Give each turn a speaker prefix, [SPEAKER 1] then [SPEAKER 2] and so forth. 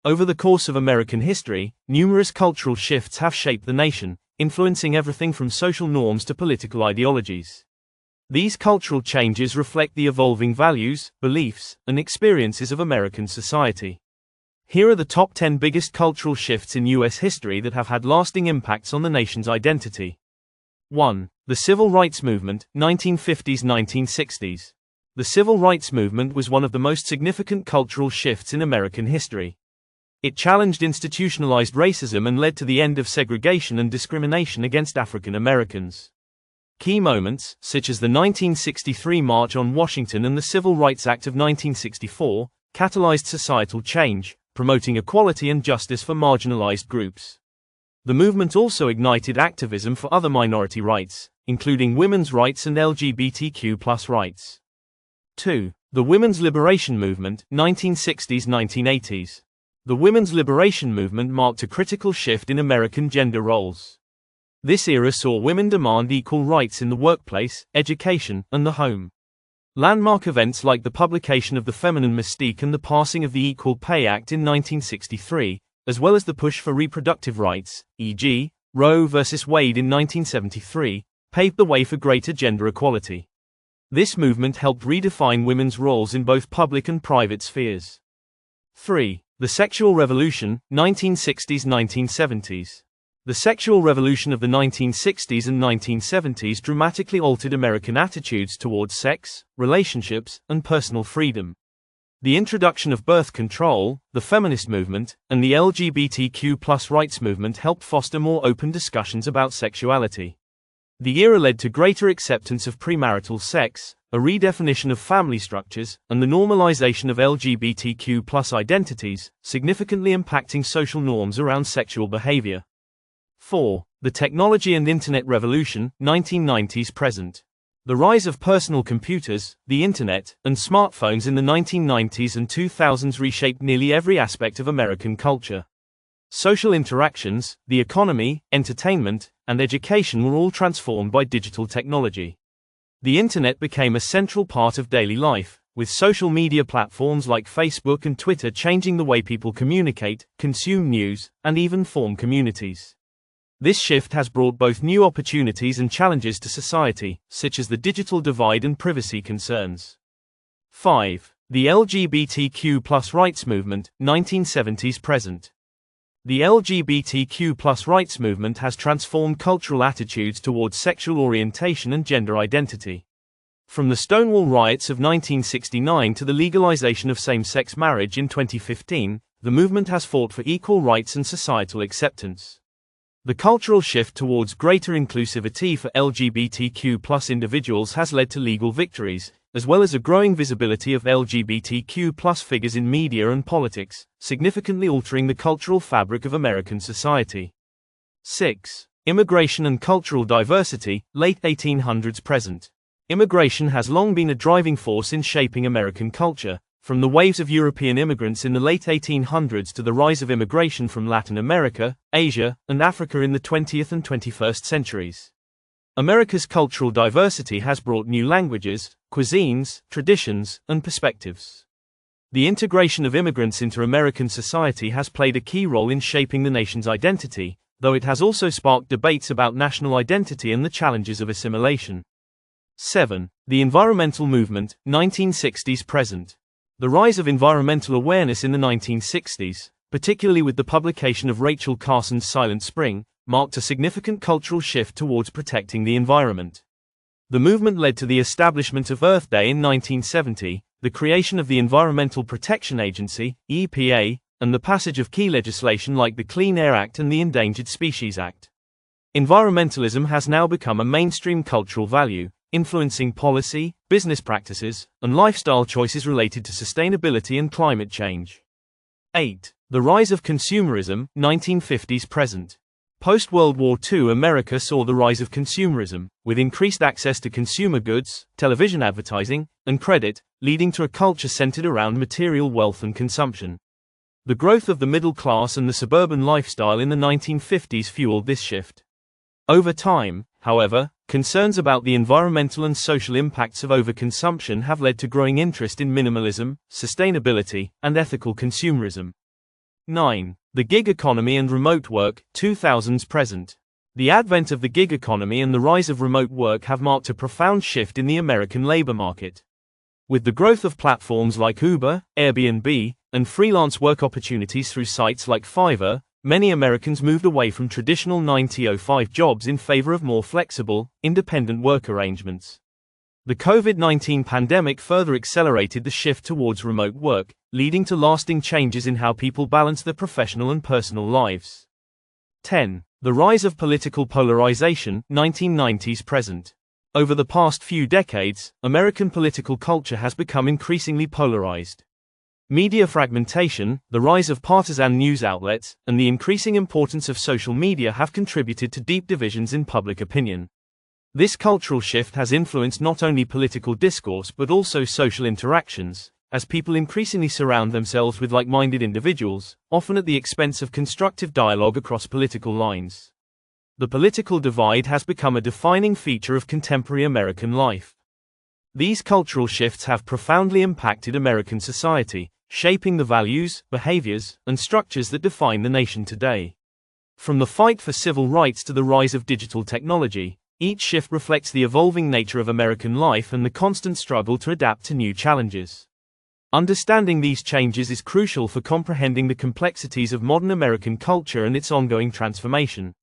[SPEAKER 1] Over the course of American history, numerous cultural shifts have shaped the nation, influencing everything from social norms to political ideologies. These cultural changes reflect the evolving values, beliefs, and experiences of American society. Here are the top 10 biggest cultural shifts in U.S. history that have had lasting impacts on the nation's identity. 1. The Civil Rights Movement, 1950s–1960s. The Civil Rights Movement was one of the most significant cultural shifts in American history. It challenged institutionalized racism and led to the end of segregation and discrimination against African Americans. Key moments, such as the 1963 March on Washington and the Civil Rights Act of 1964, catalyzed societal change, promoting equality and justice for marginalized groups. The movement also ignited activism for other minority rights, including women's rights and LGBTQ+ rights. 2. The Women's Liberation Movement, 1960s–1980s. The women's liberation movement marked a critical shift in American gender roles. This era saw women demand equal rights in the workplace, education, and the home. Landmark events like the publication of The Feminine Mystique and the passing of the Equal Pay Act in 1963, as well as the push for reproductive rights, e.g., Roe v. Wade in 1973, paved the way for greater gender equality. This movement helped redefine women's roles in both public and private spheres. 3. The Sexual Revolution, 1960s–1970s. The sexual revolution of the 1960s and 1970s dramatically altered American attitudes towards sex, relationships, and personal freedom. The introduction of birth control, the feminist movement, and the LGBTQ+ rights movement helped foster more open discussions about sexuality. The era led to greater acceptance of premarital sex, a redefinition of family structures, and the normalization of LGBTQ+ identities, significantly impacting social norms around sexual behavior. 4. The Technology and Internet Revolution, 1990s present. The rise of personal computers, the Internet, and smartphones in the 1990s and 2000s reshaped nearly every aspect of American culture. Social interactions, the economy, entertainment, and education were all transformed by digital technology. The Internet became a central part of daily life, with social media platforms like Facebook and Twitter changing the way people communicate, consume news, and even form communities. This shift has brought both new opportunities and challenges to society, such as the digital divide and privacy concerns. 5. The LGBTQ+ rights movement, 1970s present. The LGBTQ+ rights movement has transformed cultural attitudes towards sexual orientation and gender identity. From the Stonewall riots of 1969 to the legalization of same-sex marriage in 2015, the movement has fought for equal rights and societal acceptance. The cultural shift towards greater inclusivity for LGBTQ+ individuals has led to legal victories, as well as a growing visibility of LGBTQ+ figures in media and politics, significantly altering the cultural fabric of American society. 6. Immigration and cultural diversity, late 1800s present. Immigration has long been a driving force in shaping American culture, from the waves of European immigrants in the late 1800s to the rise of immigration from Latin America, Asia, and Africa in the 20th and 21st centuries. America's cultural diversity has brought new languages, cuisines, traditions, and perspectives. The integration of immigrants into American society has played a key role in shaping the nation's identity, though it has also sparked debates about national identity and the challenges of assimilation. 7. The environmental movement, 1960s present. The rise of environmental awareness in the 1960s, particularly with the publication of Rachel Carson's Silent Spring, marked a significant cultural shift towards protecting the environment. The movement led to the establishment of Earth Day in 1970, the creation of the Environmental Protection Agency, EPA, and the passage of key legislation like the Clean Air Act and the Endangered Species Act. Environmentalism has now become a mainstream cultural value, influencing policy, business practices, and lifestyle choices related to sustainability and climate change. 8. The rise of consumerism, 1950s present. Post-World War II America saw the rise of consumerism, with increased access to consumer goods, television advertising, and credit, leading to a culture centered around material wealth and consumption. The growth of the middle class and the suburban lifestyle in the 1950s fueled this shift. Over time, however, concerns about the environmental and social impacts of overconsumption have led to growing interest in minimalism, sustainability, and ethical consumerism. 9. The gig economy and remote work, 2000s present. The advent of the gig economy and the rise of remote work have marked a profound shift in the American labor market. With the growth of platforms like Uber, Airbnb, and freelance work opportunities through sites like Fiverr, many Americans moved away from traditional 9-to-5 jobs in favor of more flexible, independent work arrangements. The COVID-19 pandemic further accelerated the shift towards remote work, leading to lasting changes in how people balance their professional and personal lives. 10. The rise of political polarization, 1990s present. Over the past few decades, American political culture has become increasingly polarized. Media fragmentation, the rise of partisan news outlets, and the increasing importance of social media have contributed to deep divisions in public opinion. This cultural shift has influenced not only political discourse but also social interactions, as people increasingly surround themselves with like-minded individuals, often at the expense of constructive dialogue across political lines. The political divide has become a defining feature of contemporary American life. These cultural shifts have profoundly impacted American society, shaping the values, behaviors, and structures that define the nation today. From the fight for civil rights to the rise of digital technology, each shift reflects the evolving nature of American life and the constant struggle to adapt to new challenges. Understanding these changes is crucial for comprehending the complexities of modern American culture and its ongoing transformation.